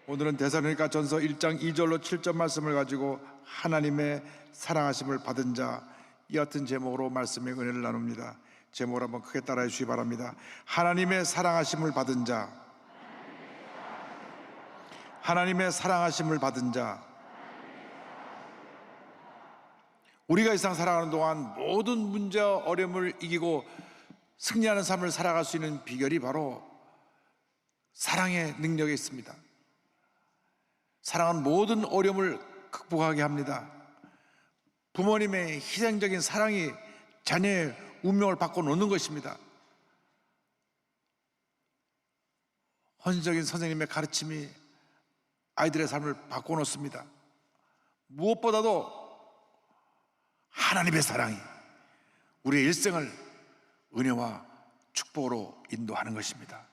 오늘은 데살로니가 전서 1장 2절로 7절 말씀을 가지고 하나님의 사랑하심을 받은 자, 이 같은 제목으로 말씀의 은혜를 나눕니다. 제목을 한번 크게 따라해 주시기 바랍니다. 하나님의 사랑하심을 받은 자, 하나님의 사랑하심을 받은 자. 우리가 이 세상 살아가는 동안 모든 문제와 어려움을 이기고 승리하는 삶을 살아갈 수 있는 비결이 바로 사랑의 능력에 있습니다. 사랑은 모든 어려움을 극복하게 합니다. 부모님의 희생적인 사랑이 자녀의 운명을 바꿔놓는 것입니다. 헌신적인 선생님의 가르침이 아이들의 삶을 바꿔놓습니다. 무엇보다도 하나님의 사랑이 우리의 일생을 은혜와 축복으로 인도하는 것입니다.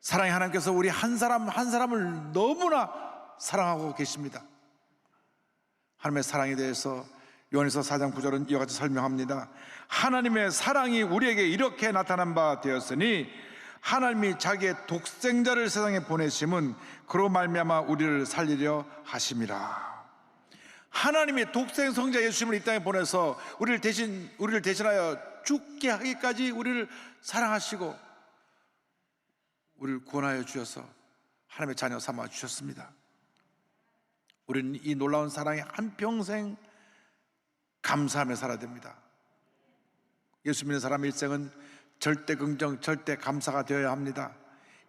사랑의 하나님께서 우리 한 사람 한 사람을 너무나 사랑하고 계십니다. 하나님의 사랑에 대해서 요한일서 4장 9절은 이와 같이 설명합니다. 하나님의 사랑이 우리에게 이렇게 나타난 바 되었으니 하나님이 자기의 독생자를 세상에 보내심은 그로 말미암아 우리를 살리려 하심이라. 하나님이 독생 성자 예수님을 이 땅에 보내서 우리를 대신하여 죽게 하기까지 우리를 사랑하시고 우리를 구원하여 주셔서 하나님의 자녀 삼아 주셨습니다. 우리는 이 놀라운 사랑에 한평생 감사하며 살아야 됩니다. 예수 믿는 사람 일생은 절대 긍정, 절대 감사가 되어야 합니다.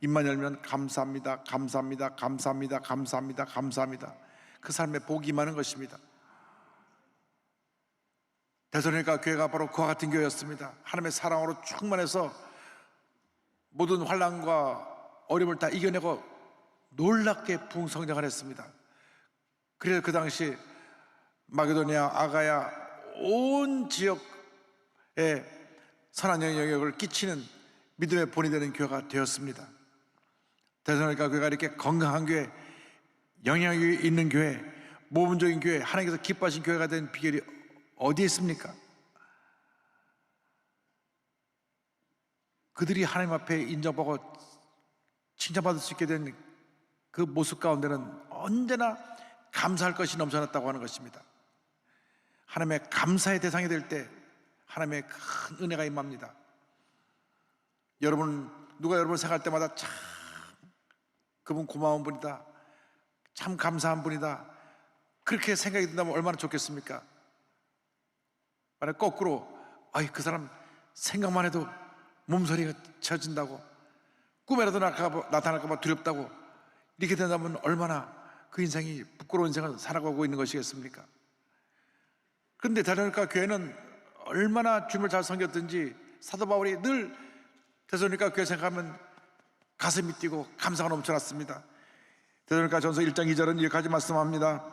입만 열면 감사합니다, 감사합니다, 감사합니다, 감사합니다, 감사합니다. 그 삶에 복이 많은 것입니다. 데살로니가 교회가 바로 그와 같은 교회였습니다. 하나님의 사랑으로 충만해서 모든 환난과 어려움을 다 이겨내고 놀랍게 부흥성장을 했습니다. 그래서 그 당시 마게도니아, 아가야 온 지역에 선한 영향력을 끼치는 믿음의 본이 되는 교회가 되었습니다. 데살로니가 교회가 이렇게 건강한 교회, 영향력이 있는 교회, 모범적인 교회, 하나님께서 기뻐하신 교회가 된 비결이 어디에 있습니까? 그들이 하나님 앞에 인정받고 칭찬받을 수 있게 된 그 모습 가운데는 언제나 감사할 것이 넘쳐났다고 하는 것입니다. 하나님의 감사의 대상이 될 때 하나님의 큰 은혜가 임합니다. 누가 여러분을 생각할 때마다 참 그분 고마운 분이다, 참 감사한 분이다, 그렇게 생각이 든다면 얼마나 좋겠습니까? 만약 거꾸로 그 사람 생각만 해도 몸서리가 쳐진다고, 꿈에라도 나타날까 봐 두렵다고, 이렇게 된다면 얼마나 그 인생이 부끄러운 인생을 살아가고 있는 것이겠습니까? 그런데 데살로니가 교회는 얼마나 주님을 잘 섬겼든지 사도 바울이 늘 데살로니가 교회 생각하면 가슴이 뛰고 감사가 넘쳐났습니다. 데살로니가 전서 1장 2절은 이렇게 말씀합니다.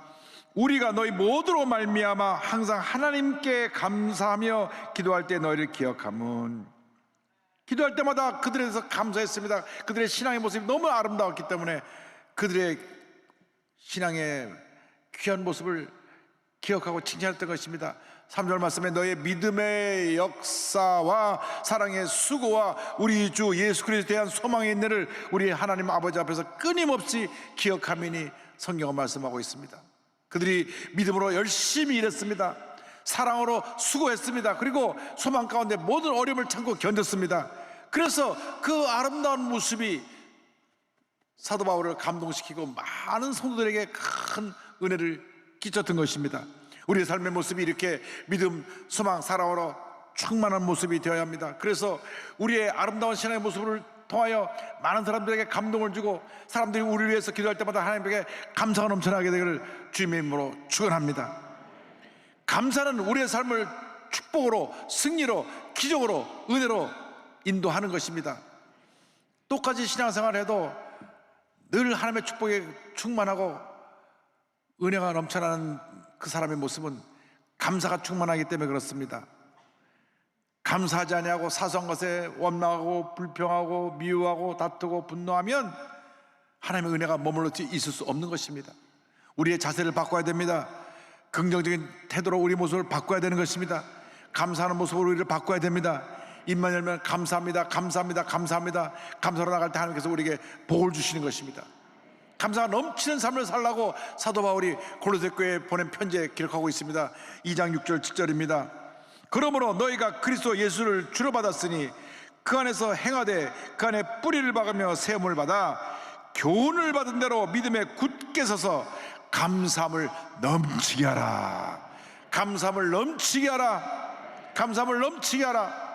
우리가 너희 모두로 말미암아 항상 하나님께 감사하며 기도할 때 너희를 기억함은, 기도할 때마다 그들에 대해서 감사했습니다. 그들의 신앙의 모습이 너무 아름다웠기 때문에 그들의 신앙의 귀한 모습을 기억하고 칭찬했던 것입니다. 3절 말씀에 너의 믿음의 역사와 사랑의 수고와 우리 주 예수 그리스도에 대한 소망의 인내를 우리 하나님 아버지 앞에서 끊임없이 기억하미니 성경은 말씀하고 있습니다. 그들이 믿음으로 열심히 일했습니다. 사랑으로 수고했습니다. 그리고 소망 가운데 모든 어려움을 참고 견뎠습니다. 그래서 그 아름다운 모습이 사도 바울을 감동시키고 많은 성도들에게 큰 은혜를 끼쳤던 것입니다. 우리의 삶의 모습이 이렇게 믿음, 소망, 사랑으로 충만한 모습이 되어야 합니다. 그래서 우리의 아름다운 신앙의 모습을 통하여 많은 사람들에게 감동을 주고 사람들이 우리를 위해서 기도할 때마다 하나님에게 감사가 넘쳐나게 되기를 주님의 이름으로 축원합니다. 감사는 우리의 삶을 축복으로, 승리로, 기적으로, 은혜로 인도하는 것입니다. 똑같이 신앙생활을 해도 늘 하나님의 축복에 충만하고 은혜가 넘쳐나는 그 사람의 모습은 감사가 충만하기 때문에 그렇습니다. 감사하지 아니하고 사소한 것에 원망하고 불평하고 미워하고 다투고 분노하면 하나님의 은혜가 머물러 있을 수 없는 것입니다. 우리의 자세를 바꿔야 됩니다. 긍정적인 태도로 우리 모습을 바꿔야 되는 것입니다. 감사하는 모습으로 우리를 바꿔야 됩니다. 입만 열면 감사합니다, 감사합니다, 감사합니다, 감사로 나갈 때 하나님께서 우리에게 복을 주시는 것입니다. 감사가 넘치는 삶을 살라고 사도 바울이 골로새 교회에 보낸 편지에 기록하고 있습니다. 2장 6절 7절입니다. 그러므로 너희가 그리스도 예수를 주로 받았으니 그 안에서 행하되 그 안에 뿌리를 박으며 세움을 받아 교훈을 받은 대로 믿음에 굳게 서서 감사함을 넘치게 하라. 감사함을 넘치게 하라. 감사함을 넘치게 하라.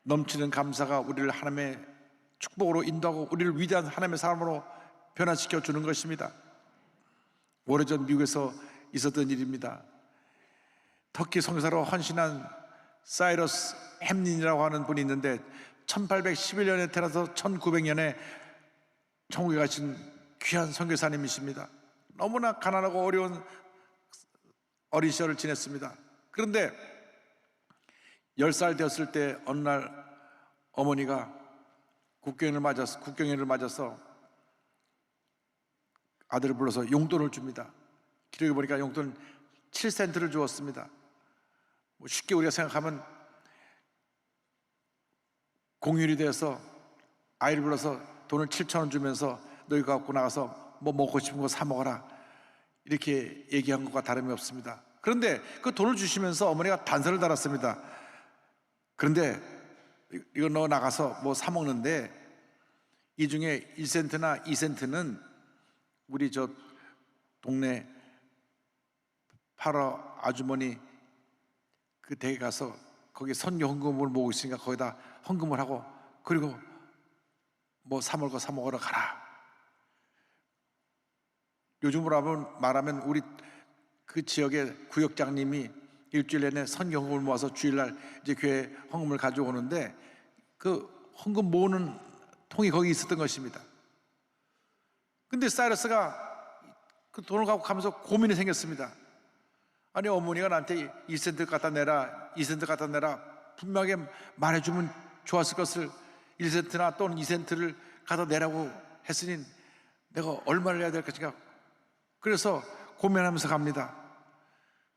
넘치는 감사가 우리를 하나님의 축복으로 인도하고 우리를 위대한 하나님의 사람으로 변화시켜 주는 것입니다. 오래전 미국에서 있었던 일입니다. 터키 선교사로 헌신한 사이러스 햄린이라고 하는 분이 있는데 1811년에 태어나서 1900년에 천국에 가신 귀한 선교사님이십니다. 너무나 가난하고 어려운 어린 시절을 지냈습니다. 그런데 10살 되었을 때 어느 날 어머니가 국경일을 맞아서 아들을 불러서 용돈을 줍니다. 기록에 보니까 용돈 7센트를 주었습니다. 쉽게 우리가 생각하면 공휴일이 되어서 아이를 불러서 돈을 7,000원 주면서 너희 갖고 나가서 뭐 먹고 싶은 거 사 먹어라 이렇게 얘기한 것과 다름이 없습니다. 그런데 그 돈을 주시면서 어머니가 단서를 달았습니다. 그런데 이거 너 나가서 뭐 사 먹는데 이 중에 1센트나 2센트는 우리 저 동네 파라 아주머니 그 댁에 가서 거기 선교 헌금을 모으고 있으니까 거기다 헌금을 하고 그리고 뭐 사 먹을 거 사 먹으러 가라. 요즘으로 말하면 우리 그 지역의 구역장님이 일주일 내내 선교 헌금을 모아서 주일날 이제 교회 헌금을 가져오는데 그 헌금 모으는 통이 거기 있었던 것입니다. 근데 사이러스가 그 돈을 갖고 가면서 고민이 생겼습니다. 아니 어머니가 나한테 1센트 갖다 내라 2센트 갖다 내라 분명하게 말해주면 좋았을 것을 1센트나 또는 2센트를 갖다 내라고 했으니 내가 얼마를 해야 될 것인가. 그래서 고민하면서 갑니다.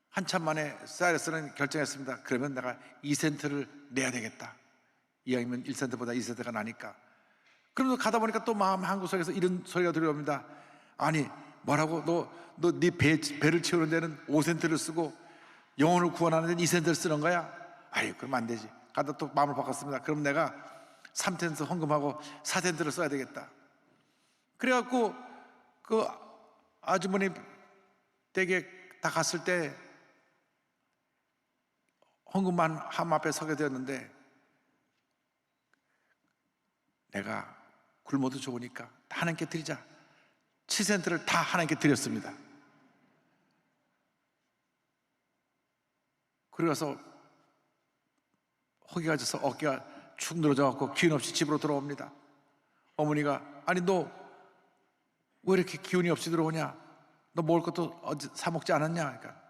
한참 만에 사이러스는 결정했습니다. 그러면 내가 2센트를 내야 되겠다. 이왕이면 1센트보다 2센트가 나니까. 그러면서 가다 보니까 또 마음 한구석에서 이런 소리가 들려옵니다. 아니 뭐라고 너 네 배를 채우는 데는 5센트를 쓰고 영혼을 구원하는 데는 2센트를 쓰는 거야? 아이 그럼 안 되지. 가다 또 마음을 바꿨습니다. 그럼 내가 3센트 헌금하고 4센트를 써야 되겠다. 그래갖고 그 아주머니 댁에 다 갔을 때 헌금만 함 앞에 서게 되었는데 내가 굶어도 좋으니까 다 하나님께 드리자. 7센트를 다 하나님께 드렸습니다. 그래서 허기가 져서 어깨가 축 늘어져 갖고 기운 없이 집으로 돌아옵니다. 어머니가 아니 너 왜 이렇게 기운이 없이 들어오냐? 너 먹을 것도 어제 사 먹지 않았냐? 그러니까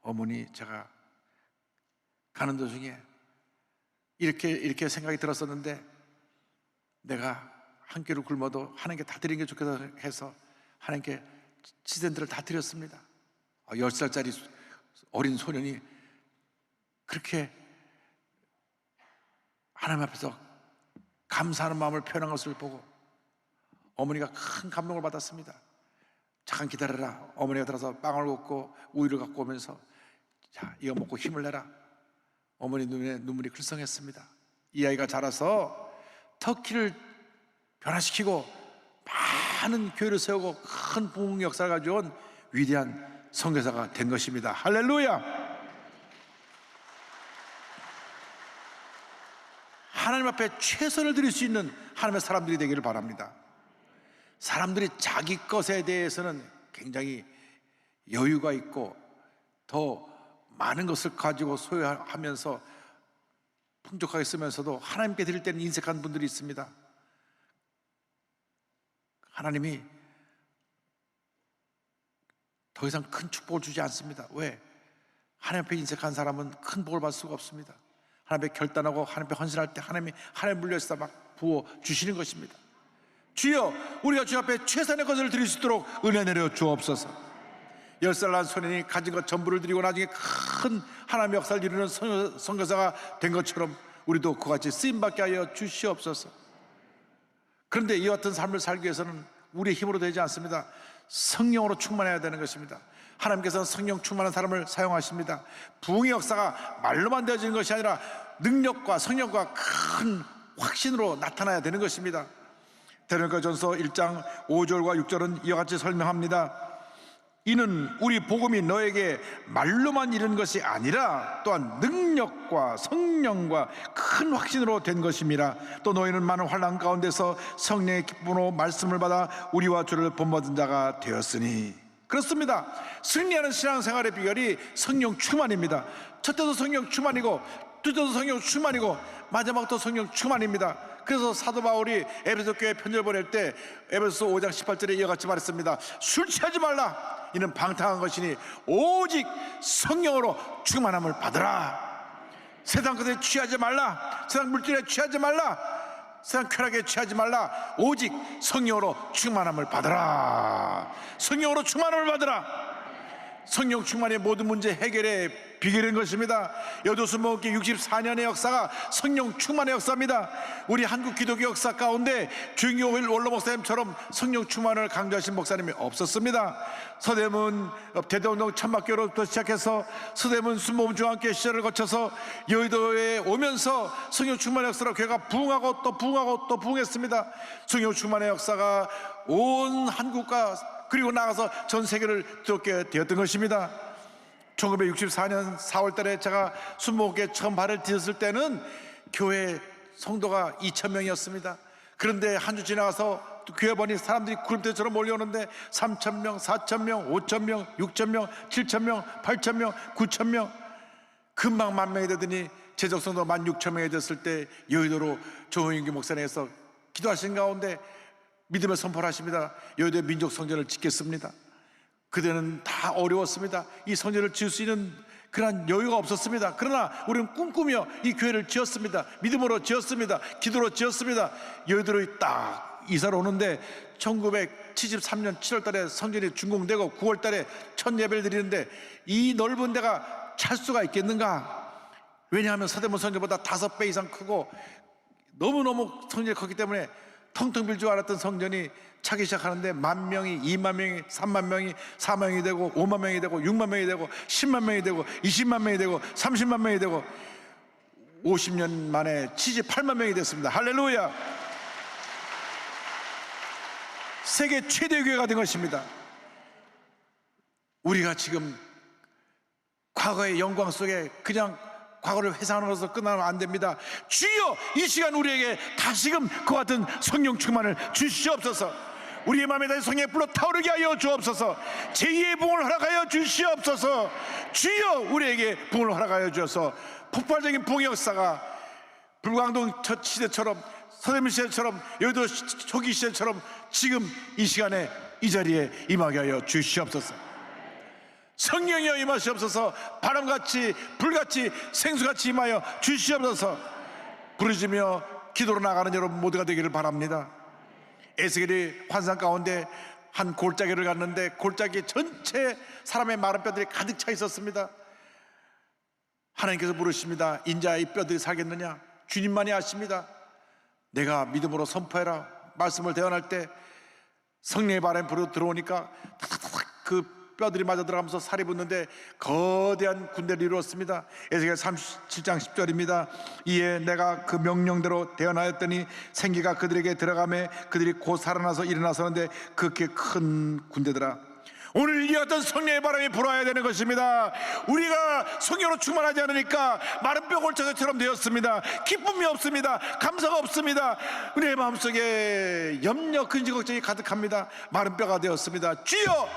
어머니 제가 가는 도중에 이렇게 생각이 들었었는데 내가 한 끼를 굶어도 하나님께 다 드리는 게 좋겠다 해서 하나님께 7센트를 다 드렸습니다. 10살짜리 어린 소년이 그렇게 하나님 앞에서 감사하는 마음을 표현한 것을 보고 어머니가 큰 감동을 받았습니다. 잠깐 기다려라. 어머니가 들어서 빵을 굽고 우유를 갖고 오면서 자 이거 먹고 힘을 내라. 어머니 눈에 눈물이 글썽했습니다. 이 아이가 자라서 터키를 변화시키고 많은 교회를 세우고 큰 부흥 역사를 가져온 위대한 선교사가 된 것입니다. 할렐루야. 하나님 앞에 최선을 드릴 수 있는 하나님의 사람들이 되기를 바랍니다. 사람들이 자기 것에 대해서는 굉장히 여유가 있고 더 많은 것을 가지고 소유하면서 풍족하게 쓰면서도 하나님께 드릴 때는 인색한 분들이 있습니다. 하나님이 더 이상 큰 축복을 주지 않습니다. 왜? 하나님 앞에 인색한 사람은 큰 복을 받을 수가 없습니다. 하나님 앞에 결단하고 하나님 앞에 헌신할 때 하나님 물려서 막 부어 주시는 것입니다. 주여 우리가 주 앞에 최선의 것을 드릴 수 있도록 은혜 내려 주옵소서. 10살 난 소년이 가진 것 전부를 드리고 나중에 큰 하나님의 역사를 이루는 선교사가 된 것처럼 우리도 그같이 쓰임받게 하여 주시옵소서. 그런데 이와 같은 삶을 살기 위해서는 우리의 힘으로 되지 않습니다. 성령으로 충만해야 되는 것입니다. 하나님께서는 성령 충만한 사람을 사용하십니다. 부흥의 역사가 말로만 되어지는 것이 아니라 능력과 성령과 큰 확신으로 나타나야 되는 것입니다. 데살로니가전서 1장 5절과 6절은 이와 같이 설명합니다. 이는 우리 복음이 너에게 말로만 이른 것이 아니라 또한 능력과 성령과 큰 확신으로 된 것임이라. 또 너희는 많은 환난 가운데서 성령의 기쁨으로 말씀을 받아 우리와 주를 본받은 자가 되었으니. 그렇습니다. 승리하는 신앙생활의 비결이 성령 충만입니다. 첫째도 성령 충만이고, 둘째도 성령 충만이고, 마지막도 성령 충만입니다. 그래서 사도 바울이 에베소 교회 편지를 보낼 때 에베소 5장 18절에 이와 같이 말했습니다. 술 취하지 말라. 이는 방탕한 것이니 오직 성령으로 충만함을 받으라. 세상 것에 취하지 말라. 세상 물질에 취하지 말라. 세상 쾌락에 취하지 말라. 오직 성령으로 충만함을 받으라. 성령으로 충만함을 받으라. 성령 충만의 모든 문제 해결의 비결인 것입니다. 여도순목회 64년의 역사가 성령 충만의 역사입니다. 우리 한국 기독교 역사 가운데 주영일 원로 목사님처럼 성령 충만을 강조하신 목사님이 없었습니다. 서대문 대대운동 천막교로부터 시작해서 서대문 순복음 중앙교회 시절을 거쳐서 여의도에 오면서 성령 충만의 역사로 교회가 부흥하고 또 부흥하고 또 부흥했습니다. 성령 충만의 역사가 온 한국과 그리고 나가서 전 세계를 들었게 되었던 것입니다. 1964년 4월 달에 제가 순복음교회 처음 발을 디뎠을 때는 교회 성도가 2,000명이었습니다. 그런데 한 주 지나가서 교회 보니 사람들이 구름대처럼 몰려오는데 3,000명, 4,000명, 5,000명, 6,000명, 7,000명, 8,000명, 9,000명, 금방 10,000명이 되더니 제적 성도 16,000명이 됐을 때 여의도로 조홍인기 목사님께서 기도하신 가운데 믿음의 선포를 하십니다. 여의도의 민족 성전을 짓겠습니다. 그때는 다 어려웠습니다. 이 성전을 지을 수 있는 그런 여유가 없었습니다. 그러나 우리는 꿈꾸며 이 교회를 지었습니다. 믿음으로 지었습니다. 기도로 지었습니다. 여의도로 딱 이사를 오는데 1973년 7월 달에 성전이 준공되고 9월 달에 첫 예배를 드리는데 이 넓은 데가 찰 수가 있겠는가? 왜냐하면 서대문 성전보다 5배 이상 크고 너무너무 성전이 컸기 때문에 텅텅 빌 줄 알았던 성전이 차기 시작하는데 10,000명이, 20,000명이, 30,000명이, 4만명이 되고 50,000명이 되고 60,000명이 되고 100,000명이 되고 200,000명이 되고 300,000명이 되고 50년 만에 78,000명이 됐습니다. 할렐루야. 세계 최대 교회가 된 것입니다. 우리가 지금 과거의 영광 속에 그냥 과거를 회상하는 것으로 끝나면 안 됩니다. 주여, 이 시간 우리에게 다시금 그와 같은 성령 충만을 주시옵소서. 우리의 마음에 다시 성령의 불로 타오르게 하여 주옵소서. 제2의 부흥을 허락하여 주시옵소서. 주여, 우리에게 부흥을 허락하여 주셔서 폭발적인 부흥의 역사가 불광동 첫 시대처럼, 서대문 시대처럼, 여의도 초기 시대처럼 지금 이 시간에 이 자리에 임하게 하여 주시옵소서. 성령이여 임하시옵소서. 바람같이 불같이 생수같이 임하여 주시옵소서. 부르짖으며 기도로 나가는 여러분 모두가 되기를 바랍니다. 에스겔이 환상 가운데 한 골짜기를 갔는데 골짜기 전체 사람의 마른 뼈들이 가득 차 있었습니다. 하나님께서 물으십니다. 인자야, 이 뼈들이 살겠느냐? 주님만이 아십니다. 내가 믿음으로 선포해라 말씀을 대언할 때 성령의 바람이 불어 들어오니까 탁탁탁 그 뼈들이 맞아 들어가면서 살이 붙는데 거대한 군대를 이루었습니다. 에스겔 37장 10절입니다. 이에 내가 그 명령대로 대언하였더니 생기가 그들에게 들어가매 그들이 곧 살아나서 일어나서는데 그렇게 큰 군대더라. 오늘 이 어떤 성령의 바람이 불어야 되는 것입니다. 우리가 성령으로 충만하지 않으니까 마른 뼈 골짜기처럼 되었습니다. 기쁨이 없습니다. 감사가 없습니다. 우리의 마음속에 염려, 근심, 걱정이 가득합니다. 마른 뼈가 되었습니다. 주여,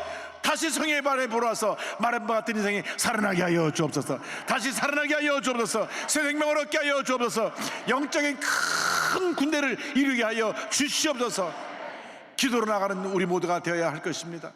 다시 성령의 바람이 불어와서 마른 뼈 같은 인생이 살아나게 하여 주옵소서. 다시 살아나게 하여 주옵소서. 새 생명을 얻게 하여 주옵소서. 영적인 큰 군대를 이루게 하여 주시옵소서. 기도로 나가는 우리 모두가 되어야 할 것입니다.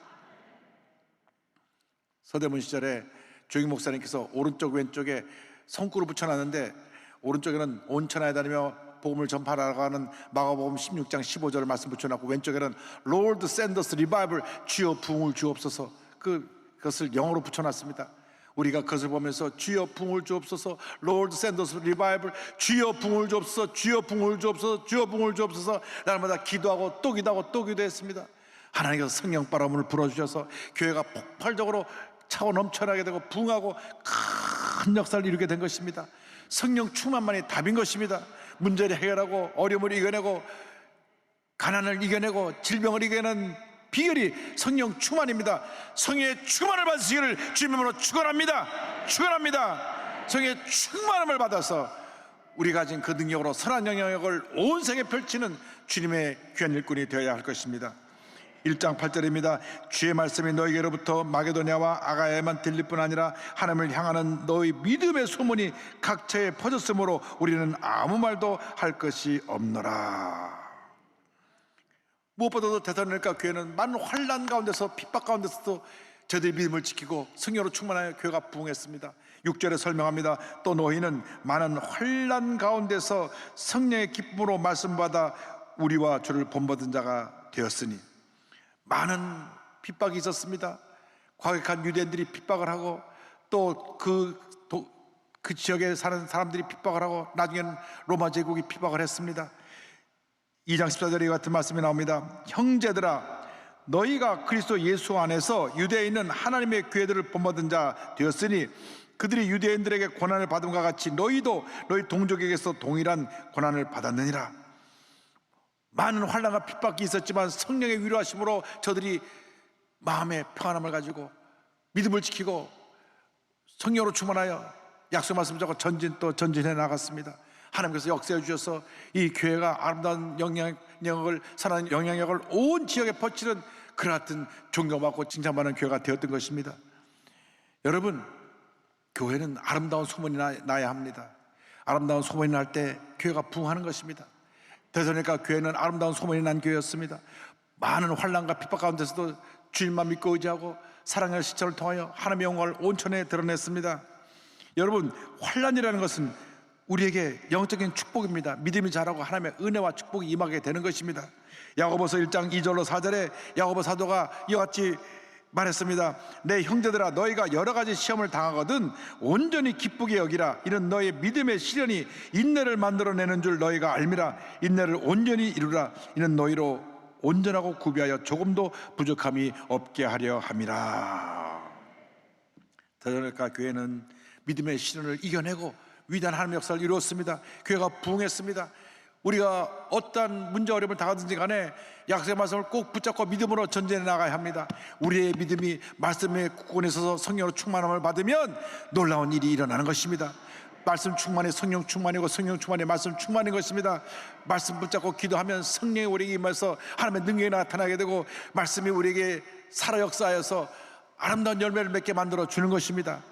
서대문 시절에 조영 목사님께서 오른쪽 왼쪽에 성구를 붙여놨는데 오른쪽에는 온 천하에 다니며 복음을 전파하라고 하는 마가복음 16장 15절을 말씀 붙여놨고 왼쪽에는 Lord send us revival, 주여 부흥을 주옵소서. 그것을 영어로 붙여놨습니다. 우리가 그것을 보면서 주여 부흥을 주옵소서, Lord send us revival, 주여 부흥을 주옵소서, 주여 부흥을 주옵소서, 주여 부흥을 주옵소서. 날마다 기도하고 또 기도하고 또 기도했습니다. 하나님께서 성령 바람을 불어주셔서 교회가 폭발적으로 차고 넘쳐나게 되고 부흥하고 큰 역사를 이루게 된 것입니다. 성령 충만만이 답인 것입니다. 문제를 해결하고 어려움을 이겨내고 가난을 이겨내고 질병을 이겨내는 비결이 성령 충만입니다. 성령의 충만을 받으시기를 주님으로 축원합니다. 축원합니다. 성령의 충만함을 받아서 우리가 가진 그 능력으로 선한 영향력을 온 세계에 펼치는 주님의 귀한 일꾼이 되어야 할 것입니다. 1장 8절입니다. 주의 말씀이 너희에게로부터 마게도냐와 아가야에만 들릴 뿐 아니라 하나님을 향하는 너희 믿음의 소문이 각처에 퍼졌으므로 우리는 아무 말도 할 것이 없노라. 무엇보다도 데살로니가 교회는 많은 환난 가운데서 핍박 가운데서도 저들의 믿음을 지키고 성령으로 충만하여 교회가 부흥했습니다. 6절에 설명합니다. 또 너희는 많은 환난 가운데서 성령의 기쁨으로 말씀받아 우리와 주를 본받은 자가 되었으니. 많은 핍박이 있었습니다. 과격한 유대인들이 핍박을 하고 또 그 지역에 사는 사람들이 핍박을 하고 나중에는 로마 제국이 핍박을 했습니다. 2장 14절에 같은 말씀이 나옵니다. 형제들아, 너희가 그리스도 예수 안에서 유대에 있는 하나님의 교회들을 본받은 자 되었으니 그들이 유대인들에게 고난을 받음과 같이 너희도 너희 동족에게서 동일한 고난을 받았느니라. 많은 환난과 핍박이 있었지만 성령의 위로하심으로 저들이 마음의 평안함을 가지고 믿음을 지키고 성령으로 충만하여 약속 말씀 잡고 전진해 나갔습니다. 하나님께서 역사해 주셔서 이 교회가 아름다운 영향력을, 선한 영향력을 온 지역에 퍼치는 그와 같은 존경받고 칭찬받는 교회가 되었던 것입니다. 여러분, 교회는 아름다운 소문이 나야 합니다. 아름다운 소문이 날 때 교회가 부흥하는 것입니다. 데살로니가 교회는 아름다운 소문이 난 교회였습니다. 많은 환난과 핍박 가운데서도 주님만 믿고 의지하고 사랑의 실천을 통하여 하나님의 영광을 온천에 드러냈습니다. 여러분, 환난이라는 것은 우리에게 영적인 축복입니다. 믿음이 자라고 하나님의 은혜와 축복이 임하게 되는 것입니다. 야고보서 1장 2절로 4절에 야고보 사도가 이와 같이 말했습니다. 내 형제들아, 너희가 여러 가지 시험을 당하거든 온전히 기쁘게 여기라. 이는 너의 믿음의 시련이 인내를 만들어내는 줄 너희가 알미라. 인내를 온전히 이루라. 이는 너희로 온전하고 구비하여 조금도 부족함이 없게 하려 함이라. 데살로니가 교회는 믿음의 시련을 이겨내고 위대한 하나님의 역사를 이루었습니다. 교회가 부흥했습니다. 우리가 어떠한 문제 어려움을 당하든지 간에 약속의 말씀을 꼭 붙잡고 믿음으로 전진해 나가야 합니다. 우리의 믿음이 말씀의 굳건에 서서 성령으로 충만함을 받으면 놀라운 일이 일어나는 것입니다. 말씀 충만이 성령 충만이고 성령 충만이 말씀 충만인 것입니다. 말씀 붙잡고 기도하면 성령이 우리에게 임해서 하나님의 능력이 나타나게 되고 말씀이 우리에게 살아 역사하여서 아름다운 열매를 맺게 만들어 주는 것입니다.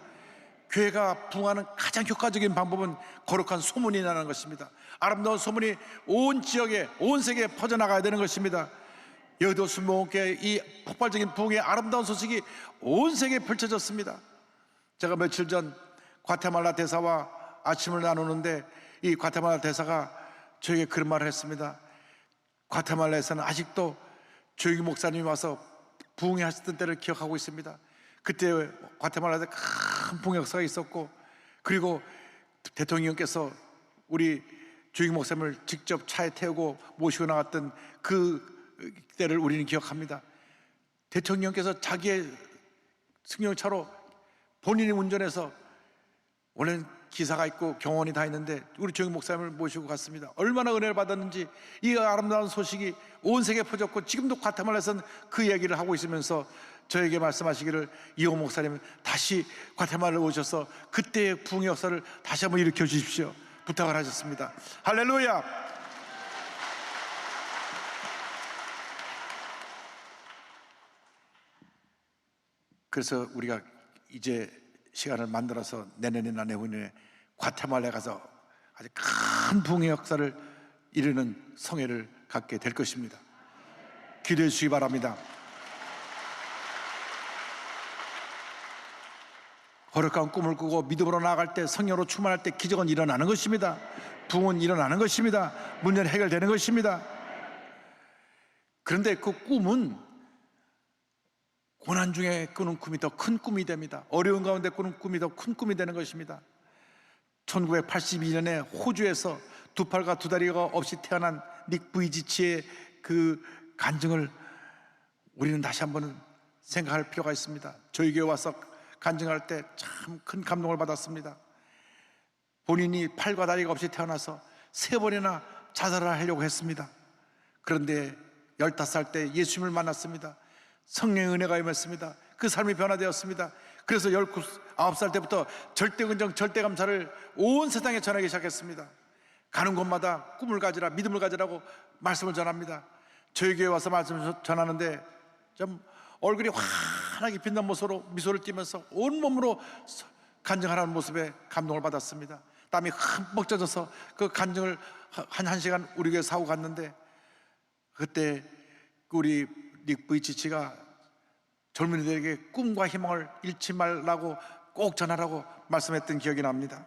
교회가 부흥하는 가장 효과적인 방법은 거룩한 소문이 나는 것입니다. 아름다운 소문이 온 지역에, 온 세계에 퍼져나가야 되는 것입니다. 여의도 순복음교회 이 폭발적인 부흥의 아름다운 소식이 온 세계에 펼쳐졌습니다. 제가 며칠 전 과테말라 대사와 아침을 나누는데 이 과테말라 대사가 저에게 그런 말을 했습니다. 과테말라에서는 아직도 조용히 목사님이 와서 부흥회 하셨던 때를 기억하고 있습니다. 그때 과테말라에 큰 부흥 역사가 있었고, 그리고 대통령께서 우리 조익 목사님을 직접 차에 태우고 모시고 나갔던 그 때를 우리는 기억합니다. 대통령께서 자기의 승용차로 본인이 운전해서, 원래는 기사가 있고 경호원이 다 있는데 우리 조익 목사님을 모시고 갔습니다. 얼마나 은혜를 받았는지 이 아름다운 소식이 온 세계에 퍼졌고, 지금도 과테말라에서는 그 얘기를 하고 있으면서 저에게 말씀하시기를, 이호 목사님 다시 과테말라에 오셔서 그때의 부흥의 역사를 다시 한번 일으켜 주십시오 부탁을 하셨습니다. 할렐루야. 그래서 우리가 이제 시간을 만들어서 내년이나 내후년에 과테말라에 가서 아주 큰 부흥의 역사를 이루는 성회를 갖게 될 것입니다. 기도해 주시기 바랍니다. 거룩한 꿈을 꾸고 믿음으로 나아갈 때, 성령으로 충만할 때 기적은 일어나는 것입니다. 부흥은 일어나는 것입니다. 문제는 해결되는 것입니다. 그런데 그 꿈은 고난 중에 꾸는 꿈이 더 큰 꿈이 됩니다. 어려운 가운데 꾸는 꿈이 더 큰 꿈이 되는 것입니다. 1982년에 호주에서 두 팔과 두 다리가 없이 태어난 닉 부이지치의 그 간증을 우리는 다시 한번 생각할 필요가 있습니다. 저희 교회 와서 간증할 때 참 큰 감동을 받았습니다. 본인이 팔과 다리가 없이 태어나서 3번이나 자살을 하려고 했습니다. 그런데 15살 때 예수님을 만났습니다. 성령의 은혜가 임했습니다. 그 삶이 변화되었습니다. 그래서 19살 때부터 절대근정 절대감사를 온 세상에 전하기 시작했습니다. 가는 곳마다 꿈을 가지라, 믿음을 가지라고 말씀을 전합니다. 저희 교회 와서 말씀을 전하는데 좀 얼굴이 환하게 빛난 모습으로 미소를 띠면서 온몸으로 간증하라는 모습에 감동을 받았습니다. 땀이 흠뻑 젖어서 그 간증을 한 시간 우리 교회 사고 갔는데, 그때 우리 닉 브이치치가 젊은이들에게 꿈과 희망을 잃지 말라고 꼭 전하라고 말씀했던 기억이 납니다.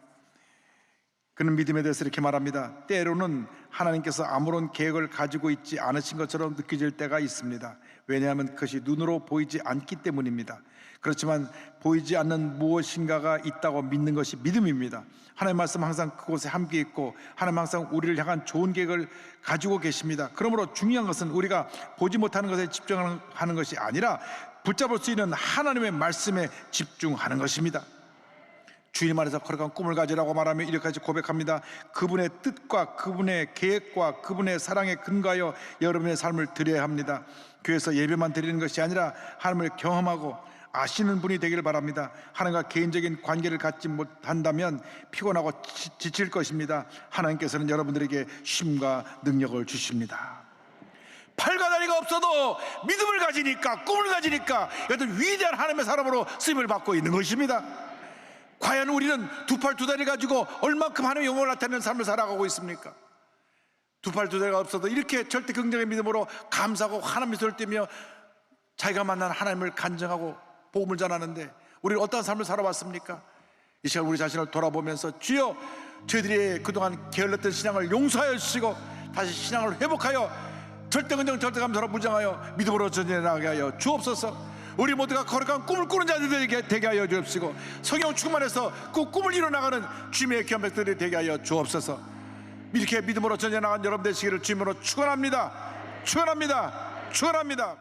그는 믿음에 대해서 이렇게 말합니다. 때로는 하나님께서 아무런 계획을 가지고 있지 않으신 것처럼 느껴질 때가 있습니다. 왜냐하면 그것이 눈으로 보이지 않기 때문입니다. 그렇지만 보이지 않는 무엇인가가 있다고 믿는 것이 믿음입니다. 하나님 말씀 항상 그곳에 함께 있고 하나님 항상 우리를 향한 좋은 계획을 가지고 계십니다. 그러므로 중요한 것은 우리가 보지 못하는 것에 집중하는 것이 아니라 붙잡을 수 있는 하나님의 말씀에 집중하는 것입니다. 주님 안에서 거룩한 꿈을 가지라고 말하며 이렇게까지 고백합니다. 그분의 뜻과 그분의 계획과 그분의 사랑에 근거하여 여러분의 삶을 드려야 합니다. 교회에서 예배만 드리는 것이 아니라 하나님을 경험하고 아시는 분이 되기를 바랍니다. 하나님과 개인적인 관계를 갖지 못한다면 피곤하고 지칠 것입니다. 하나님께서는 여러분들에게 쉼과 능력을 주십니다. 팔과 다리가 없어도 믿음을 가지니까, 꿈을 가지니까 어떤 위대한 하나님의 사람으로 쓰임을 받고 있는 것입니다. 과연 우리는 두 팔 두 다리 가지고 얼만큼 하나님의 영광을 나타내는 삶을 살아가고 있습니까? 두 팔 두 다리가 없어도 이렇게 절대 긍정의 믿음으로 감사하고 환한 미소를 띠며 자기가 만난 하나님을 간증하고 복음을 전하는데, 우리는 어떠한 삶을 살아왔습니까? 이 시간 우리 자신을 돌아보면서 주여, 저희들이 그동안 게을렀던 신앙을 용서하여 주시고 다시 신앙을 회복하여 절대긍정 절대감사로 무장하여 믿음으로 전진하게 하여 주옵소서. 우리 모두가 거룩한 꿈을 꾸는 자들이 되게 하여 주옵시고 성령 충만해서 그 꿈을 이뤄나가는 주님의 귀한 백성들이 되게 하여 주옵소서. 이렇게 믿음으로 전진나간 여러분 되시기를 주님으로 축원합니다. 축원합니다. 축원합니다.